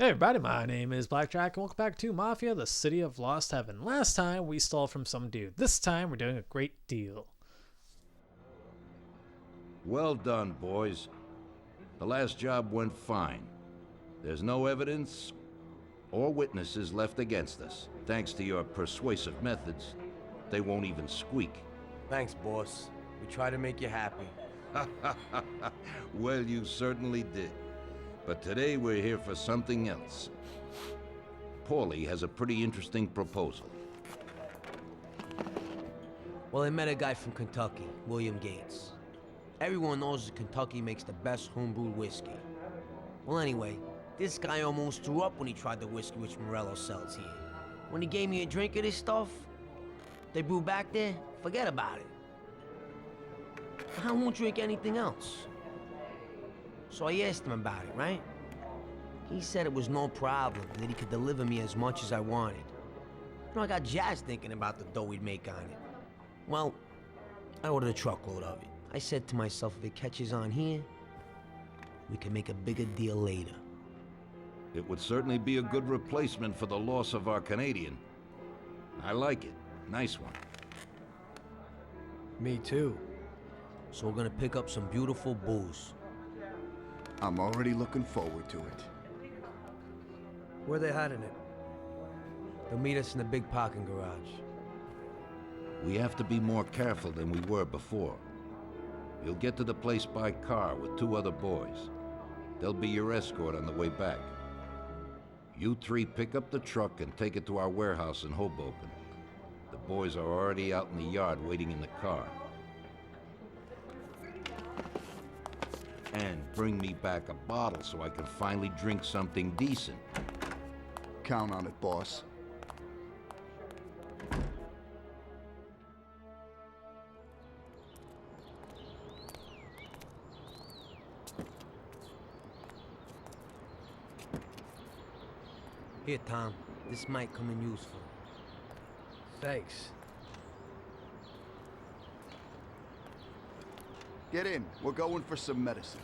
Hey everybody, my name is BlakJak and welcome back to Mafia, the City of Lost Heaven. Last time we stole from some dude. This time we're doing a great deal. Well done, boys. The last job went fine. There's no evidence or witnesses left against us. Thanks to your persuasive methods, they won't even squeak. Thanks, boss. We try to make you happy. Well, you certainly did. But today we're here for something else. Paulie has a pretty interesting proposal. Well, I met a guy from Kentucky, William Gates. Everyone knows that Kentucky makes the best homebrewed whiskey. Well, anyway, this guy almost threw up when he tried the whiskey which Morello sells here. When he gave me a drink of this stuff they brew back there, forget about it. I won't drink anything else. So I asked him about it, right? He said it was no problem, that he could deliver me as much as I wanted. You know, I got jazzed thinking about the dough we'd make on it. Well, I ordered a truckload of it. I said to myself, if it catches on here, we can make a bigger deal later. It would certainly be a good replacement for the loss of our Canadian. I like it. Nice one. Me too. So we're gonna pick up some beautiful booze. I'm already looking forward to it. Where they hiding it? They'll meet us in the big parking garage. We have to be more careful than we were before. You'll get to the place by car with 2 other boys. They'll be your escort on the way back. You 3 pick up the truck and take it to our warehouse in Hoboken. The boys are already out in the yard waiting in the car. And bring me back a bottle so I can finally drink something decent. Count on it, boss. Here, Tom. This might come in useful. Thanks. Get in. We're going for some medicine.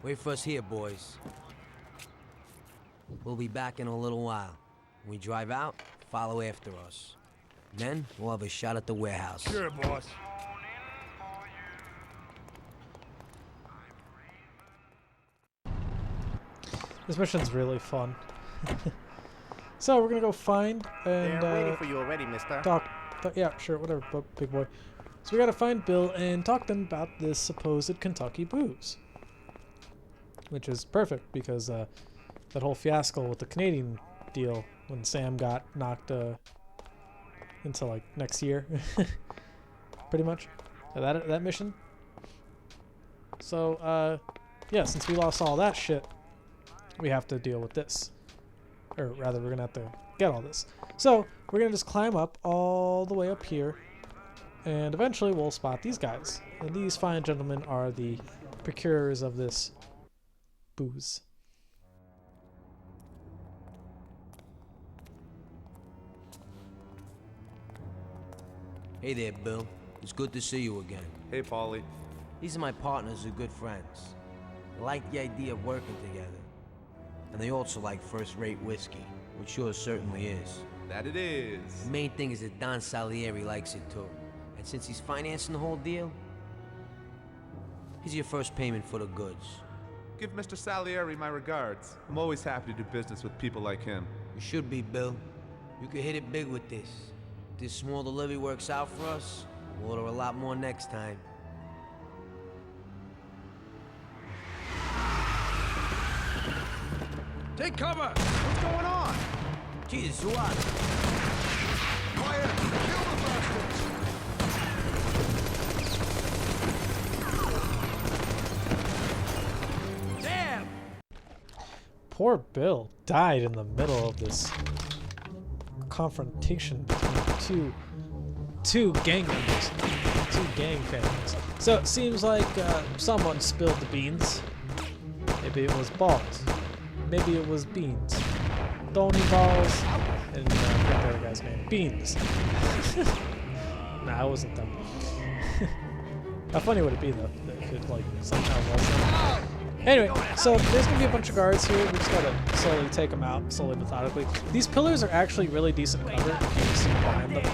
Wait for us here, boys. We'll be back in a little while. When we drive out, follow after us. Then, we'll have a shot at the warehouse. Sure, boss. This mission's really fun. So we're gonna go find and They're waiting for you already, mister. yeah, sure, whatever, big boy. So we gotta find Bill and talk to them about this supposed Kentucky booze. Which is perfect because that whole fiasco with the Canadian deal when Sam got knocked into like next year, pretty much, that mission. So yeah, since we lost all that shit, we have to deal with this, or rather, we're gonna have to get all this. So we're gonna just climb up all the way up here, and eventually we'll spot these guys. And these fine gentlemen are the procurers of this booze. Hey there, Bill. It's good to see you again. Hey, Paulie. These are my partners who are good friends. They like the idea of working together. And they also like first-rate whiskey, which yours certainly is. That it is. The main thing is that Don Salieri likes it too. And since he's financing the whole deal, here's your first payment for the goods. Give Mr. Salieri my regards. I'm always happy to do business with people like him. You should be, Bill. You could hit it big with this. If this small delivery works out for us, we'll order a lot more next time. Take cover! What's going on? Jesus, who are they? Quiet! Kill the bastards! Poor Bill died in the middle of this confrontation between two gang members, two gang families. So it seems like someone spilled the beans. Maybe it was balls. Maybe it was beans. Tony Balls and I forgot the other guy's name. Beans. Nah, it wasn't them. How funny would it be though if it like somehow was them? Anyway, so there's gonna be a bunch of guards here. We just gotta slowly take them out, slowly, methodically. These pillars are actually really decent cover if you stand behind them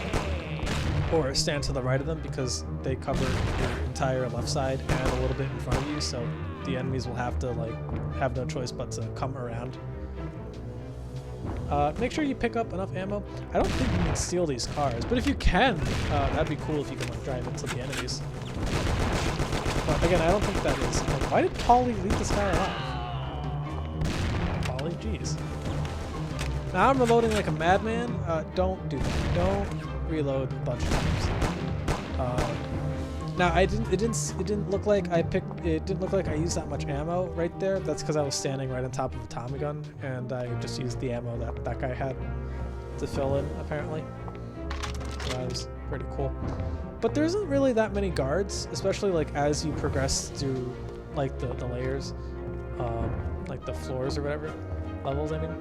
or stand to the right of them because they cover your entire left side and a little bit in front of you. So the enemies will have to like have no choice but to come around. Make sure you pick up enough ammo. I don't think you can steal these cars, but if you can, that'd be cool if you can like drive into the enemies. But again, I don't think that is. Like, why did Polly leave this guy alive? Polly, jeez. Now I'm reloading like a madman. Don't do that. Don't reload a bunch of times. Now it didn't look like I used that much ammo right there. That's because I was standing right on top of the Tommy gun, and I just used the ammo that guy had to fill in apparently. So that was pretty cool. But there isn't really that many guards, especially like as you progress through like the layers, like the floors or whatever levels. I mean,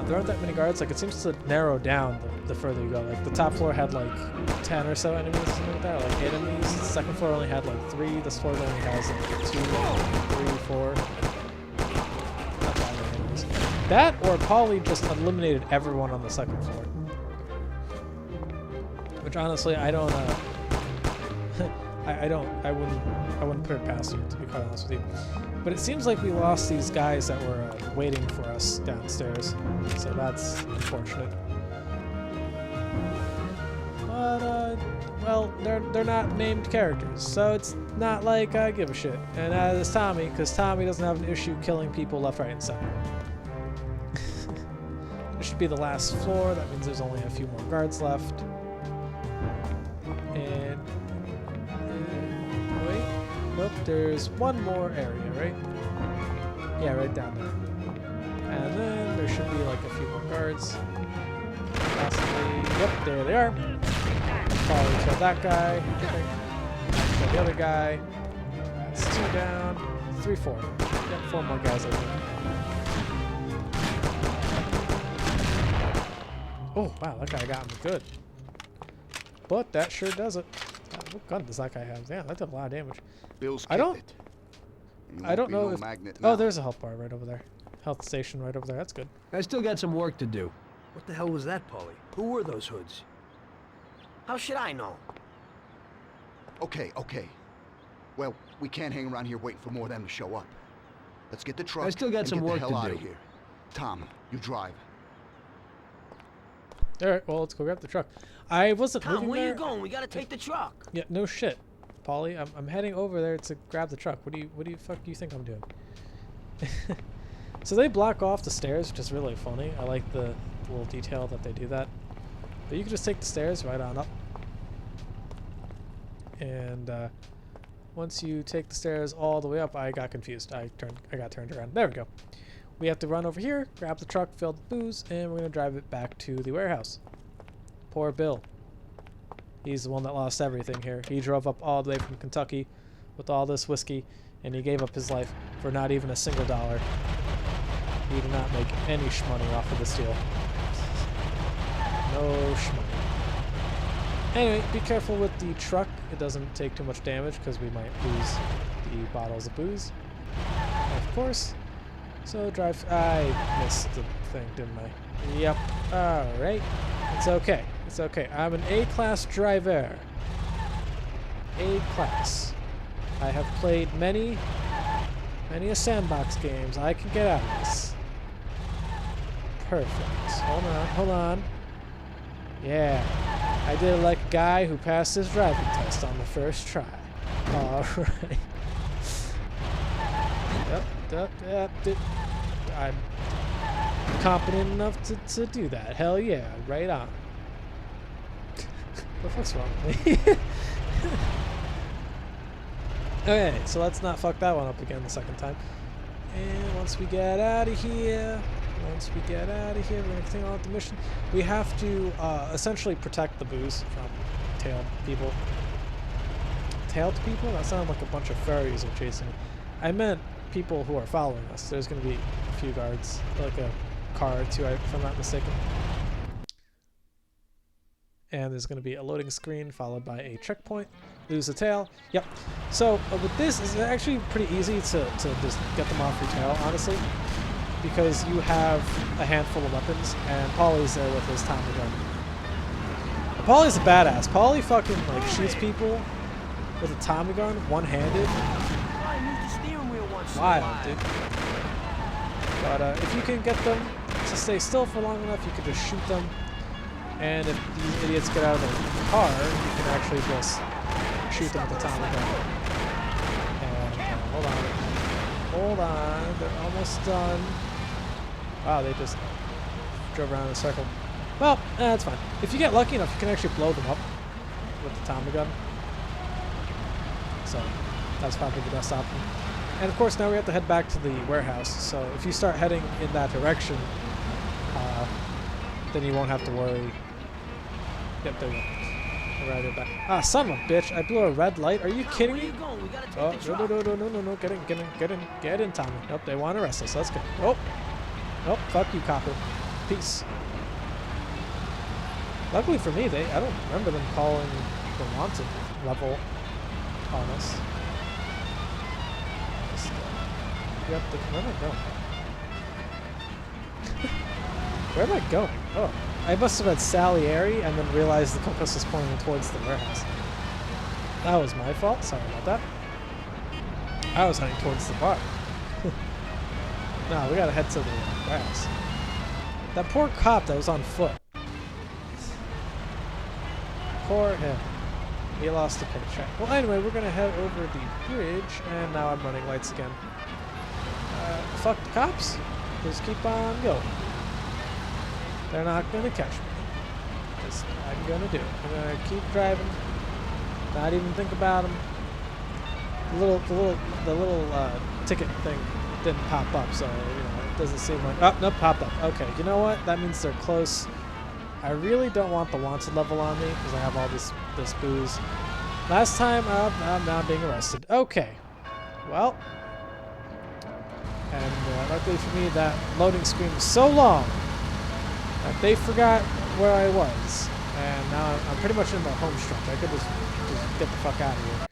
there aren't that many guards. Like it seems to narrow down the further you go. Like the top floor had like 10 or so enemies, something like that, like 8 enemies. The second floor only had like 3. This floor only has like 2, 3, 4. Not that many enemies. That or Polly just eliminated everyone on the second floor. Which honestly, I don't. I wouldn't put it past you, to be quite honest with you. But it seems like we lost these guys that were waiting for us downstairs, so that's unfortunate. But well, they're not named characters, so it's not like I give a shit. And as is Tommy, because Tommy doesn't have an issue killing people left, right, and center. This should be the last floor. That means there's only a few more guards left. And wait, nope, there's one more area, right? Yeah, right down there. And then there should be like a few more guards. Possibly, yep, there they are. Probably kill that guy. Kill the other guy. That's 2 down. 3, 4. Yep, 4 more guys over there. Oh, wow, that guy got me good. But that sure does it. What gun does that guy have? Yeah, that did a lot of damage. Bill's I don't know if... Oh, there's a health bar right over there. Health station right over there. That's good. I still got some work to do. What the hell was that, Polly? Who were those hoods? How should I know? Okay. Well, we can't hang around here waiting for more of them to show up. Let's get the truck. I still got and some get work the to hell out do. of here. Tom, you drive. Alright, well, let's go grab the truck. I wasn't Tom, moving where there. you going? We gotta take the truck. Yeah, no shit, Polly. I'm heading over there to grab the truck. What do you fuck you think I'm doing? So they block off the stairs, which is really funny. I like the little detail that they do that. But you can just take the stairs right on up. And once you take the stairs all the way up, I got confused. I got turned around. There we go. We have to run over here, grab the truck, fill the booze, and we're gonna drive it back to the warehouse. Poor Bill. He's the one that lost everything here. He drove up all the way from Kentucky with all this whiskey, and he gave up his life for not even a single dollar. He did not make any shmoney off of this deal. No shmoney. Anyway, be careful with the truck. It doesn't take too much damage because we might lose the bottles of booze. Of course. So drive. I missed the thing, didn't I? Yep. Alright. It's okay. It's okay. I'm an A-class driver. A-class. I have played many a sandbox games. I can get out of this. Perfect. Hold on. Yeah. I did it like a guy who passed his driving test on the first try. Alright. Yep. I'm competent enough to do that. Hell yeah. Right on. What the fuck's wrong with me? Okay, so let's not fuck that one up again the second time. And once we get out of here, we're gonna continue on with the mission. We have to essentially protect the booze from tailed people. Tailed people? That sounded like a bunch of furries are chasing me. I meant people who are following us. There's gonna be a few guards, like a car or two, if I'm not mistaken. And there's going to be a loading screen followed by a checkpoint. Lose the tail. Yep. So with this, it's actually pretty easy to just get them off your tail, honestly, because you have a handful of weapons, and Paulie's there with his Tommy gun. And Paulie's a badass. Paulie fucking like shoots people with a Tommy gun, one-handed. Wild, dude. But if you can get them to stay still for long enough, you can just shoot them. And if these idiots get out of the car, you can actually just shoot them with the Tommy gun. And hold on, they're almost done. Wow, they just drove around in a circle. Well, that's fine. If you get lucky enough, you can actually blow them up with the Tommy gun. So that's probably the best option. And of course, now we have to head back to the warehouse. So if you start heading in that direction, then you won't have to worry. Yep, there we go. We're right back. Ah, son of a bitch! I blew a red light. Are you kidding me? Oh, no! Get in, Tommy. Nope, they want to arrest us. Let's go. Oh, fuck you, copper. Peace. Luckily for me, I don't remember them calling the wanted level on us. Yep, where am I going? Where am I going? Oh, I must have had Salieri and then realized the compass was pointing towards the warehouse. That was my fault. Sorry about that. I was heading towards the bar. No, we gotta head to the warehouse. That poor cop that was on foot. Poor him. He lost a paycheck. Well, anyway, we're gonna head over the bridge, and now I'm running lights again. Fuck the cops. Just keep on going. They're not gonna catch me. That's what I'm gonna do. I'm gonna keep driving. Not even think about them. The little ticket thing didn't pop up, so it doesn't seem like. Oh, no, popped up. Okay, you know what? That means they're close. I really don't want the wanted level on me because I have all this booze. Last time, I'm now being arrested. Okay, well, and luckily for me, that loading screen was so long that they forgot where I was, and now I'm pretty much in the home stretch. I could just get the fuck out of here.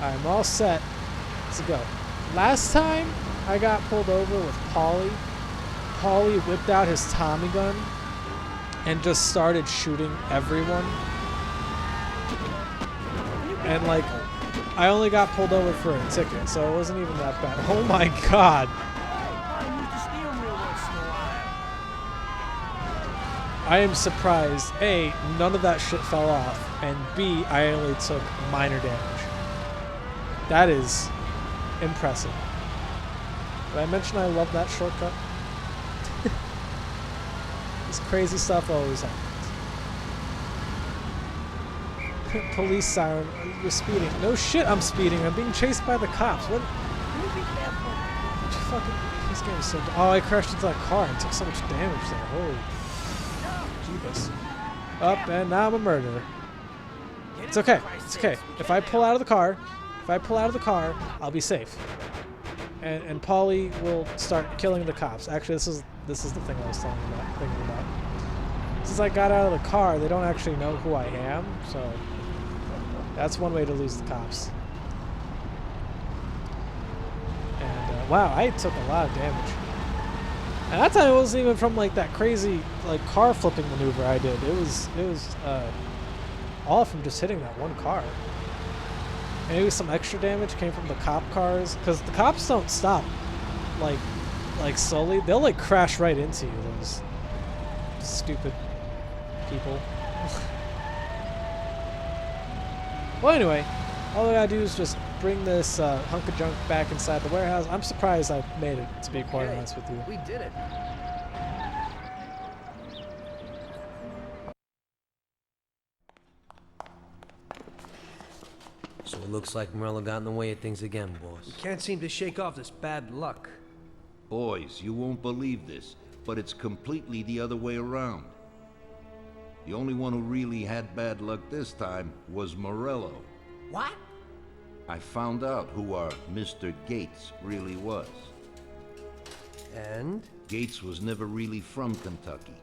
I'm all set to go. Last time I got pulled over with Paulie, Paulie whipped out his Tommy gun and just started shooting everyone. And like, I only got pulled over for a ticket, so it wasn't even that bad. Oh my god. I am surprised, A, none of that shit fell off, and B, I only took minor damage. That is impressive. Did I mention I love that shortcut? This crazy stuff always happens. Police siren, you're speeding. No shit, I'm speeding. I'm being chased by the cops. What? Fucking, this game is so. Oh, I crashed into that car and took so much damage there. Holy. Jeebus. Up, and now I'm a murderer. It's okay. It's okay. If I pull out of the car, I'll be safe. And Paulie will start killing the cops. Actually, this is the thing I was thinking about. Since I got out of the car, they don't actually know who I am, so that's one way to lose the cops. And wow, I took a lot of damage. And that time it wasn't even from like that crazy like car flipping maneuver I did. It was all from just hitting that one car. And maybe some extra damage came from the cop cars, because the cops don't stop like slowly. They'll like crash right into you, those stupid people. Well, anyway, all I gotta do is just bring this hunk of junk back inside the warehouse. I'm surprised I made it, to be quite honest with you. We did it. So it looks like Morello got in the way of things again, boss. We can't seem to shake off this bad luck. Boys, you won't believe this, but it's completely the other way around. The only one who really had bad luck this time was Morello. What? I found out who our Mr. Gates really was. And? Gates was never really from Kentucky.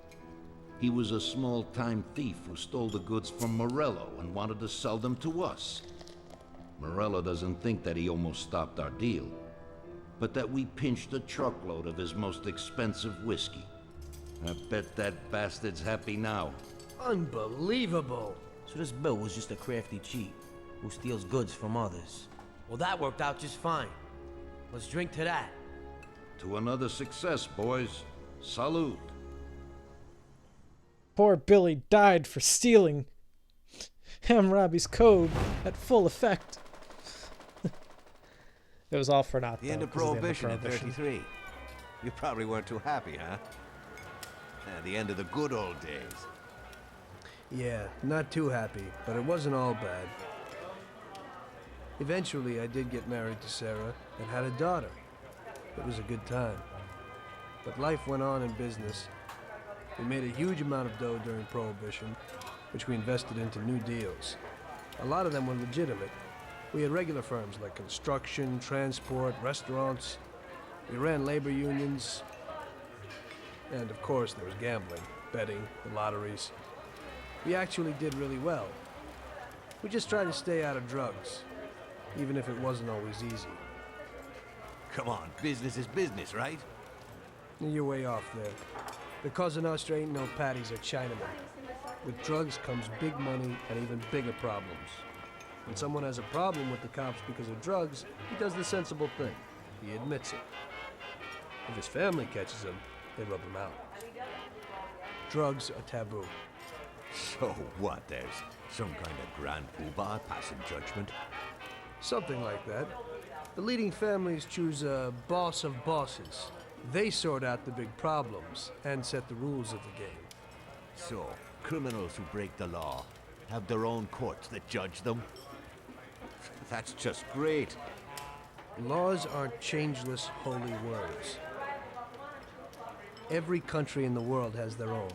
He was a small-time thief who stole the goods from Morello and wanted to sell them to us. Morello doesn't think that he almost stopped our deal, but that we pinched a truckload of his most expensive whiskey. I bet that bastard's happy now. Unbelievable! So this Bill was just a crafty cheat who steals goods from others. Well, that worked out just fine. Let's drink to that. To another success, boys. Salute. Poor Billy died for stealing Hammurabi's code at full effect. It was all for naught, The end though, of 'cause Prohibition in Prohibition. 33. You probably weren't too happy, huh? The end of the good old days. Yeah, not too happy, but it wasn't all bad. Eventually, I did get married to Sarah and had a daughter. It was a good time. But life went on in business. We made a huge amount of dough during Prohibition, which we invested into new deals. A lot of them were legitimate. We had regular firms like construction, transport, restaurants. We ran labor unions. And of course, there was gambling, betting, the lotteries. We actually did really well. We just tried to stay out of drugs, even if it wasn't always easy. Come on, business is business, right? You're way off there. The Cosa Nostra ain't no patties or Chinamen. With drugs comes big money and even bigger problems. When someone has a problem with the cops because of drugs, he does the sensible thing. He admits it. If his family catches him, they rub him out. Drugs are taboo. So what? There's some kind of grand poobah passing judgment? Something like that. The leading families choose a boss of bosses. They sort out the big problems and set the rules of the game. So, criminals who break the law have their own courts that judge them? That's just great. Laws aren't changeless, holy words. Every country in the world has their own.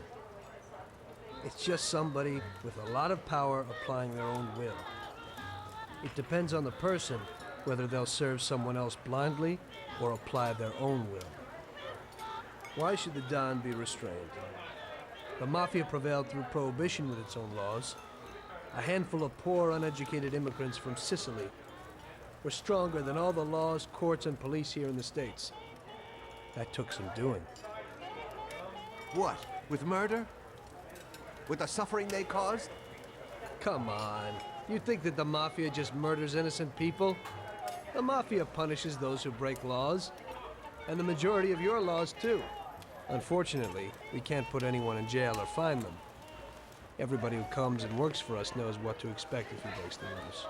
It's just somebody with a lot of power applying their own will. It depends on the person whether they'll serve someone else blindly or apply their own will. Why should the Don be restrained? The Mafia prevailed through Prohibition with its own laws. A handful of poor, uneducated immigrants from Sicily were stronger than all the laws, courts, and police here in the States. That took some doing. What? With murder? With the suffering they caused? Come on. You think that the Mafia just murders innocent people? The Mafia punishes those who break laws. And the majority of your laws, too. Unfortunately, we can't put anyone in jail or fine them. Everybody who comes and works for us knows what to expect if he breaks the rules.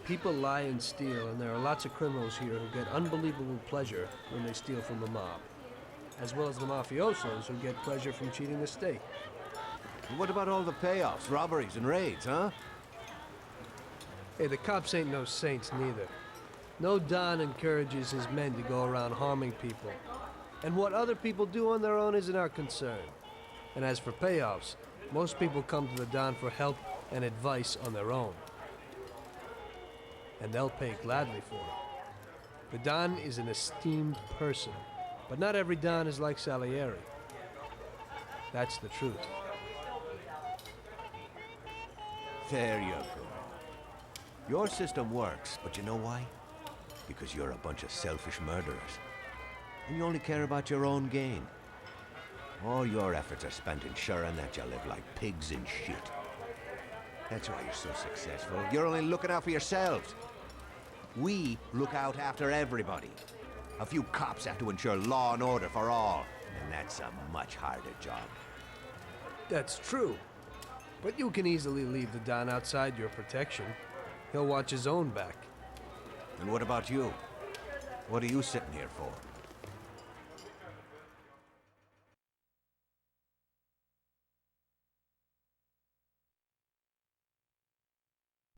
People lie and steal, and there are lots of criminals here who get unbelievable pleasure when they steal from the mob. As well as the mafiosos who get pleasure from cheating the state. What about all the payoffs, robberies, and raids, huh? Hey, the cops ain't no saints neither. No Don encourages his men to go around harming people. And what other people do on their own isn't our concern. And as for payoffs, most people come to the Don for help and advice on their own. And they'll pay gladly for it. The Don is an esteemed person, but not every Don is like Salieri. That's the truth. There you go. Your system works, but you know why? Because you're a bunch of selfish murderers. And you only care about your own gain. All your efforts are spent ensuring that you live like pigs in shit. That's why you're so successful. You're only looking out for yourselves. We look out after everybody. A few cops have to ensure law and order for all. And that's a much harder job. That's true. But you can easily leave the Don outside your protection. He'll watch his own back. And what about you? What are you sitting here for?